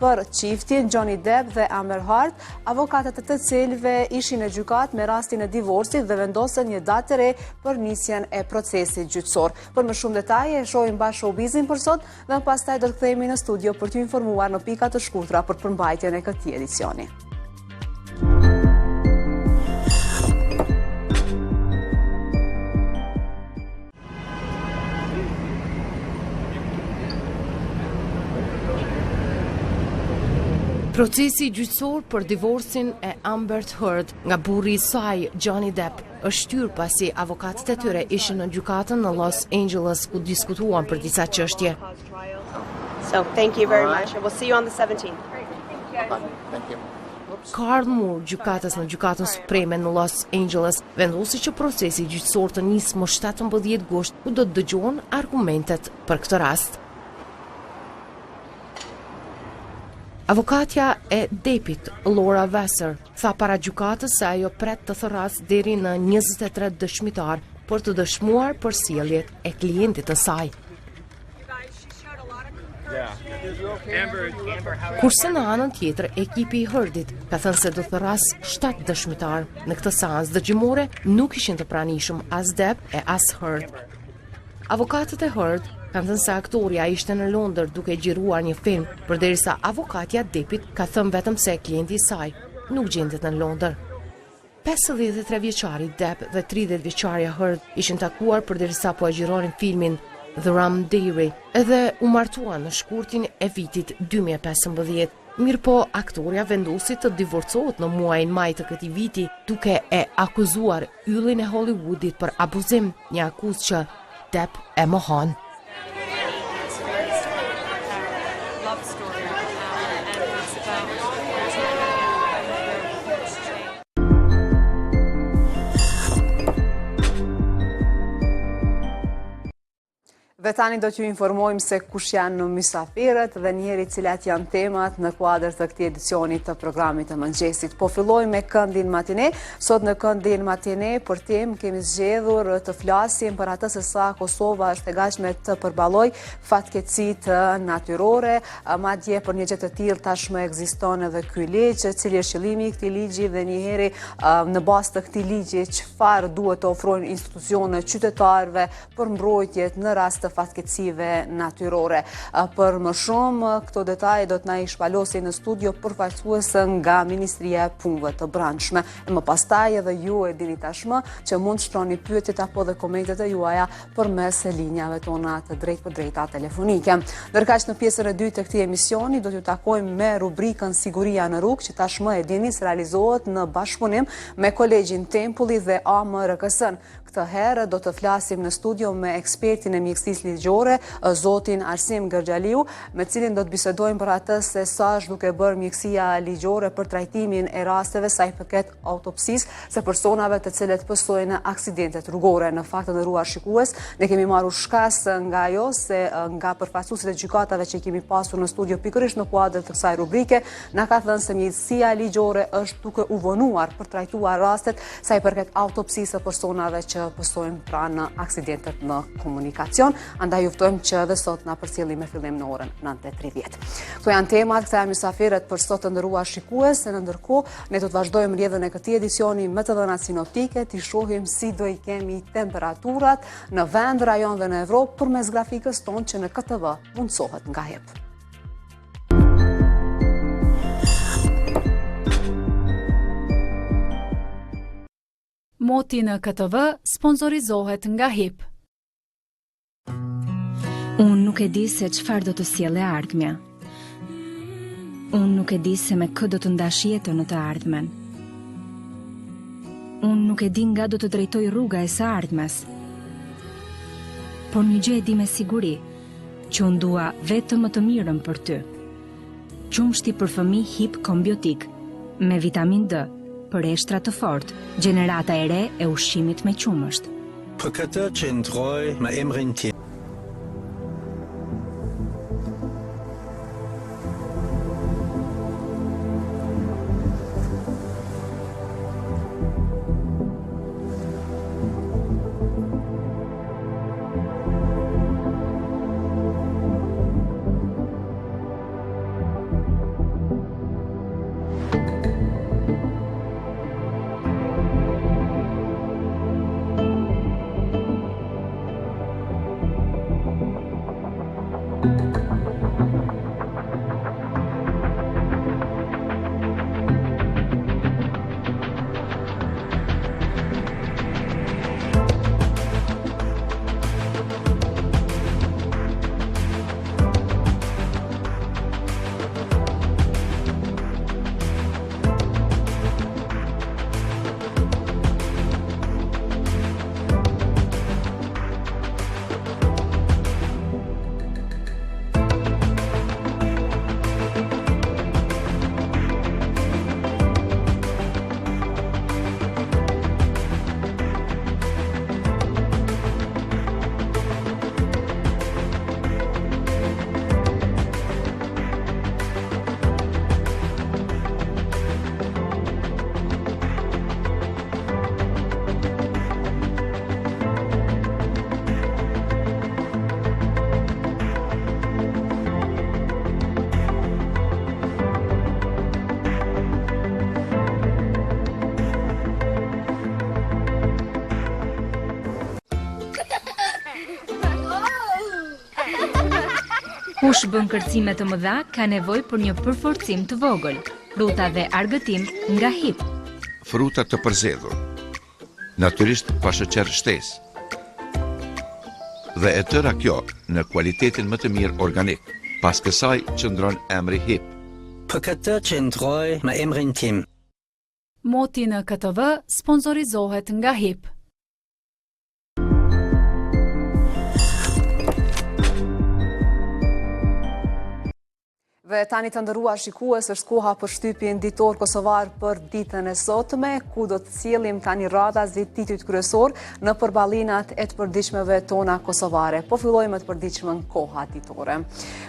për çiftin Johnny Depp dhe Amber Heard, avokatët e të cilëve ishin në gjykatë me rastin e divorcit dhe vendosën një datë të re për nisjen e procesit gjyqësor. Për më shumë detaje, shohim bashkë showbizin për sot dhe pastaj do të kthehemi në studio për t'ju informuar në pika të shkurtra për përmbajtjen e këtij edicioni. Procesi gjyqësor për divorcin e Amber Heard nga burri i saj Johnny Depp është shtyr pasi avokatët e tyre ishin në gjykatën në Los Angeles ku diskutuan për disa çështje. So, thank you very much. We'll see you on the 17th. Thank you. Carl Moore, gjykatës në gjykatën supreme në Los Angeles, vendosi që procesi gjyqësor të nisë më 17 gusht ku do të dëgjohen argumentet për këtë rast. Avokatja e Deppit, Laura Wasser, tha para gjykatës se ajo pret të thërras deri në 23 dëshmitar për të dëshmuar për sjelljet e klientit të saj. Kurse në anën tjetër, ekipi i Heardit ka thënë se do thërras 7 dëshmitar. Në këtë seancë dëgjimore nuk ishin të pranishëm as Depp e as Heard. Avokatët e Heard kanë thënë se aktoria ishte në Londër duke xhiruar një film, përderisa avokatja Deppit ka thënë vetëm se klienti i saj nuk gjendet në Londër. 53 vjeçari Depp dhe 30 vjeçaria Heard ishin takuar përderisa po xhironin filmin The Rum Diary edhe u martuan në shkurtin e vitit 2015. Mirëpo, aktoria vendosi të divorcohet në muajin maj të këtij viti duke e akuzuar yllin e Hollywoodit për abuzim, një akuzë që Depp e mohon. Dhe tani do t'ju informojmë se kush janë në mysafirët dhe njëri cilat janë temat në kuadër të këtij edicioni të programit të mëngjesit. Po fillojmë me këndin matine. Sot në këndin matine për temë kemi zgjedhur të flasim për atë se sa Kosova është e gatshme të përballojë fatkeqësitë natyrore, madje për një gjë të tillë tashmë ekziston edhe ky ligj, cili është qëllimi i këtij ligji dhe njëherë në bazë të këtij ligji çfarë duhet të ofrojnë institucionet qytetarëve për mbrojtje në rast të fatkeqësive natyrore. Për më shumë, këto detaje do të na i shpalosin në studio përfaqësuese nga Ministria e Punëve të Brendshme. E më pastaj edhe ju e dini tashmë që mund të shtroni pyetjet apo dhe komentet e juaja përmes linjave tona të drejtë për drejta telefonike. Ndërkaq në pjesën e dytë të këtij emisioni do t'ju takojmë me rubrikën Siguria në rrugë, që tashmë e dini se realizohet në bashkëpunim me Kolegjin Tempulli dhe AMRKS-n. Këtë herë do të flasim në studio me ekspertin e mjekësisë ligjore, zotin Arsim Gërgjaliu, me cilin do të bisedojmë për atë se sa është duke bërë mjekësia ligjore për trajtimin e rasteve sa i përket autopsisë së personave të cilët pësojnë aksidentet rrugore. Në fakt të nderuar shikues, ne kemi marrur shkas nga ajo se nga përfaqësuesit e gjykatave që kemi pasur në studio pikërisht në kuadër të kësaj rubrike, na ka thënë se mjekësia ligjore është duke u vonuar për trajtuar rastet sa i përket autopsisë së personave që pësojnë pranë aksidentet në komunikacion. Andaj juftojmë që edhe sot na përcjelli me fillim në orën 9:30. Këto janë temat, këta janë mysafirët për sot të nderuar shikues, se në ndërkohë ne do të vazhdojmë rrjedhën e këtij edicioni me të dhënat sinoptike, të shohim si do i kemi temperaturat në vend, rajon dhe në Evropë përmes grafikës tonë që në KTV mundsohet nga hep. Moti në KTV sponsorizohet nga HIP. Unë nuk e di se çfarë do të sjellë e ardhmja. Unë nuk e di se me kë do të ndash jetën në të ardhmen. Unë nuk e di nga do të drejtoj rruga e së ardhmes. Por një gjë e di me siguri, që unë dua vetëm më të mirën për ty. Qumshti për fëmijë HIP kombiotik me vitamin D, për eshtra të fortë, gjenerata e re e ushqimit me qumësht. Për këtë qëndroj me emrin tjetër. kush bën kërcime të mëdha ka nevojë për një përforcim të vogël. Fruta dhe argëtim nga HIP. Fruta të përzedhur, natyrisht pa sheqer shtesë. Dhe e tëra kjo në kualitetin më të mirë organik. Pas kësaj qëndron emri HIP. Për këtë qëndroj me emrin tim. Moti në KTV sponsorizohet nga HIP. Dhe tani të ndëruar shikues, është koha për shtypjen ditor kosovar për ditën e sotme, ku do të sjellim tani radhazi titujt kryesor në përballinat e të përditshmeve tona kosovare. Po fillojmë të përditshmën koha ditore.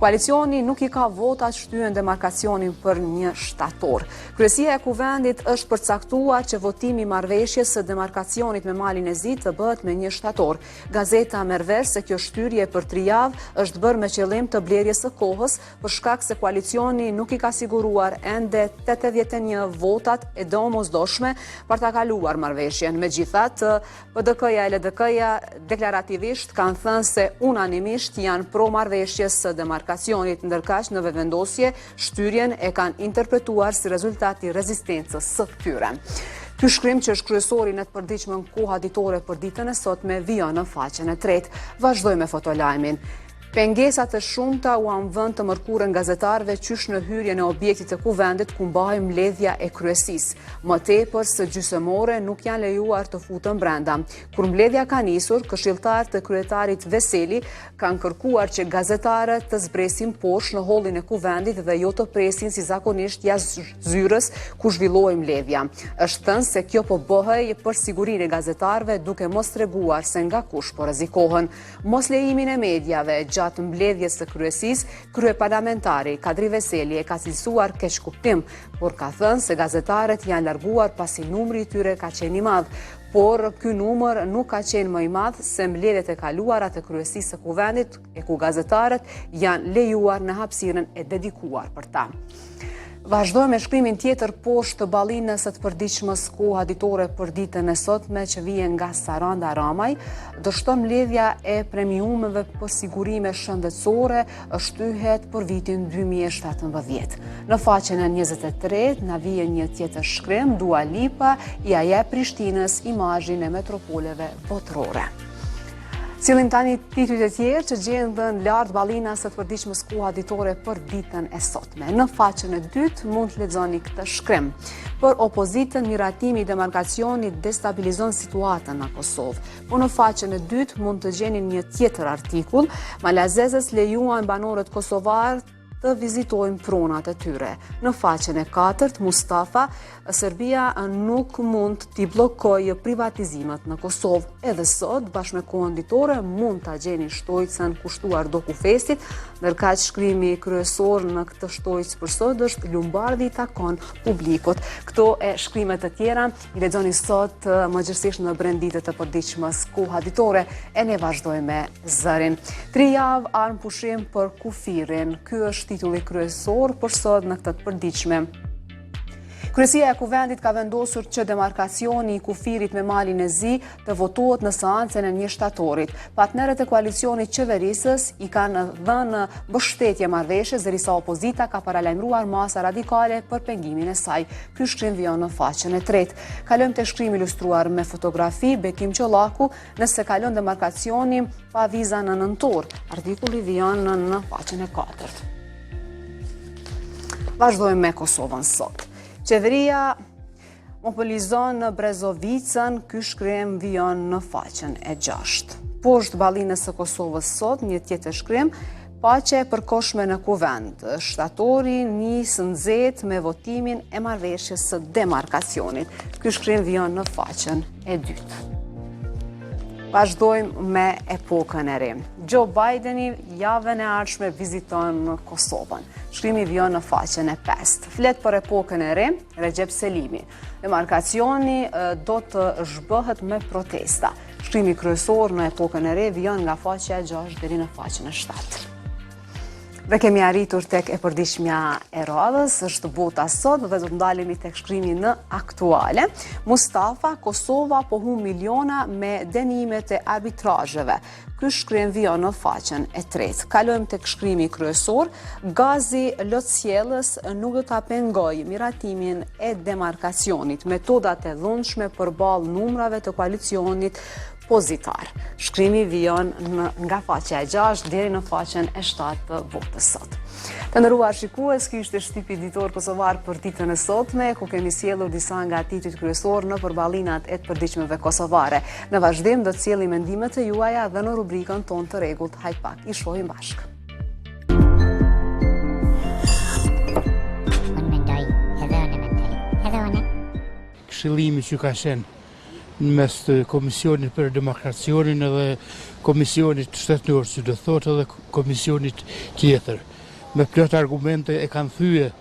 Koalicioni nuk i ka votat shtyen demarkacionin për 1 shtator. Kryesia e Kuvendit është përcaktuar që votimi i marrëveshjes së demarkacionit me Malin e Zi të bëhet me 1 shtator. Gazeta merr vesh se kjo shtyrie për 3 javë është bërë me qëllim të blerjes së kohës për shkak se koalicioni nuk i ka siguruar ende 81 votat e domosdoshme për ta kaluar marrëveshjen. Megjithatë, PDK-ja e LDK-ja deklarativisht kanë thënë se unanimisht janë pro marrëveshjes së demarkacionit, ndërkaq në vendosje shtyrjen e kanë interpretuar si rezultat i rezistencës së tyre. Ky shkrim që është kryesori në të përditshmën koha ditore për ditën e sotme vijon në faqen e tretë. Vazhdojmë me fotolajmin. Pengesat e shumta u anë vend të mërkurën gazetarëve qysh në hyrjen e objektit të Kuvendit ku mbahet mbledhja e kryesisë. Më tepër se gjysmore nuk janë lejuar të futen brenda. Kur mbledhja ka nisur, këshilltarët e kryetarit Veseli kanë kërkuar që gazetarët të zbresin poshtë në hollin e Kuvendit dhe jo të presin si zakonisht jashtë zyrës ku zhvillohej mbledhja. Është thënë se kjo po bëhej për sigurinë e gazetarëve duke mos treguar se nga kush po rrezikohen. Mos lejimin e mediave gjatë mbledhjes së kryesisë, kryeparlamentari Kadri Veseli e ka cilësuar keq kuptim, por ka thënë se gazetarët janë larguar pasi numri i tyre ka qenë i madh. Por ky numër nuk ka qenë më i madh se mbledhjet e kaluara të kryesisë së Kuvendit, e ku gazetarët janë lejuar në hapësirën e dedikuar për ta. Vazhdojmë me shkrimin tjetër poshtë të ballinës së të përditshmës koha ditore për ditën e sotme që vjen nga Saranda Ramaj, dështon mbledhja e premiumeve për sigurime shëndetësore shtyhet për vitin 2017. Në faqen e 23 na vjen një tjetër shkrim, Dua Lipa i jep Prishtinës imazhin e metropoleve botërore. Sillim tani titujt e tjerë që gjenden lart ballinës së të përditshmës koha ditore për ditën e sotme. Në faqen e dytë mund të lexoni këtë shkrim. Për opozitën, miratimi i demarkacionit destabilizon situatën në Kosovë. Po në faqen e dytë mund të gjeni një tjetër artikull, malazezës lejuan banorët kosovar të vizitojnë pronat e tyre. Në faqen e 4, Mustafa, Serbia nuk mund t'i bllokojë privatizimet në Kosovë. Edhe sot, bashkë me kohën ditore, mund ta gjeni shtojcën kushtuar Dokufestit, ndërkaq shkrimi kryesor në këtë shtojcë për sot është Lumbardi takon publikut. Këto e shkrimet të tjera i lexoni sot mëngjesisht në brenditët të përditshmës koha ditore e ne vazhdojmë me zërin. 3 javë armë pushim për kufirin. Ky është titulli kryesor për sot në këtë të përditshme. Kryesia e Kuvendit ka vendosur që demarkacioni i kufirit me Malin e Zi të votohet në seancën e 1 shtatorit. Partnerët e koalicionit qeverisës i kanë dhënë mbështetje marrëveshjes, derisa opozita ka paralajmëruar masa radikale për pengimin e saj. Ky shkrim vjen në faqen e tretë. Kalojmë te shkrimi ilustruar me fotografi Bekim Çollaku, nëse kalon demarkacioni pa viza në nëntor. Artikulli vjen në faqen e 4. Vazhdojmë me Kosovën sot. Qeveria mobilizon në Brezovicën, ky shkrim vjen në faqen e 6. Poshtë ballinës së Kosovës sot, një tjetër shkrim, paqe e përkohshme në Kuvend. Shtatori nis nxehtë me votimin e marrëveshjes së demarkacionit. Ky shkrim vjen në faqen e 2. Vazhdojmë me epokën e re. Joe Bideni javën e ardhshme viziton Kosovën. Shkrimi vjen në faqen e 5. Flet për epokën e re, Recep Selimi. Demarkacioni do të zhbëhet me protesta. Shkrimi kryesor në epokën e re vjen nga faqja e 6 deri në faqen e 7. Dhe kemi arritur tek e përditshmja e radhës, është bota sot dhe do të ndalemi tek shkrimi në aktuale. Mustafa, Kosova po humb miliona me dënimet e arbitrazheve. Ky shkrim vijon në faqen e tretë. Kalojmë tek shkrimi kryesor. Gazi Lotësjellës nuk do ta pengojë miratimin e demarkacionit, metodat e dhunshme përballë numrave të koalicionit pozitar. Shkrimi vijon nga faqja e 6 deri në faqen e 7 të votës sot. Të nderuar shikues, ky ishte shtypi ditor kosovar për ditën e sotme, ku kemi sjellur disa nga titujt kryesor në përballinat e të përditshmeve kosovare. Në vazhdim do të sjellim mendimet e juaja dhe në rubrikën tonë të rregullt. Hajt pak, i shohim bashkë. Këshillimi që ka qenë në mes të Komisionit për Demokracionin edhe Komisionit Shtetëror, që do thotë edhe Komisionit tjetër. Me plot argumente e kanë thyer